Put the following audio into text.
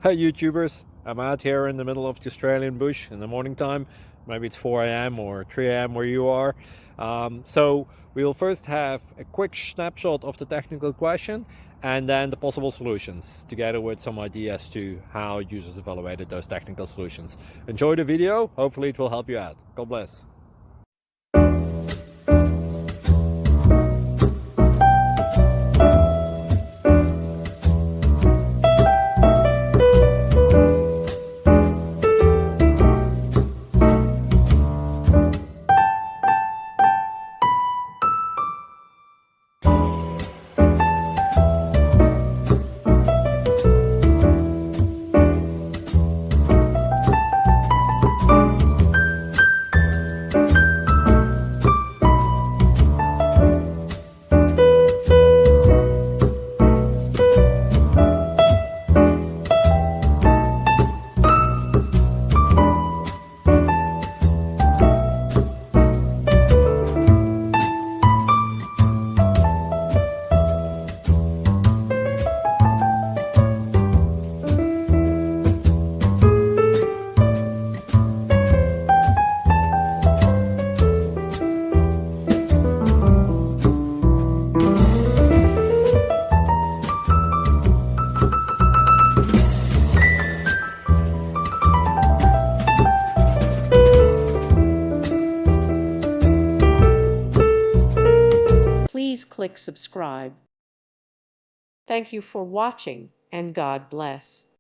Hey YouTubers, I'm out here in the middle of the Australian bush in the morning time. Maybe it's 4 a.m. or 3 a.m. where you are. So we'll first have a quick snapshot of the technical question and then the possible solutions, together with some ideas to how users evaluated those technical solutions. Enjoy the video, hopefully it will help you out. God bless. Please click subscribe. Thank you for watching, and God bless.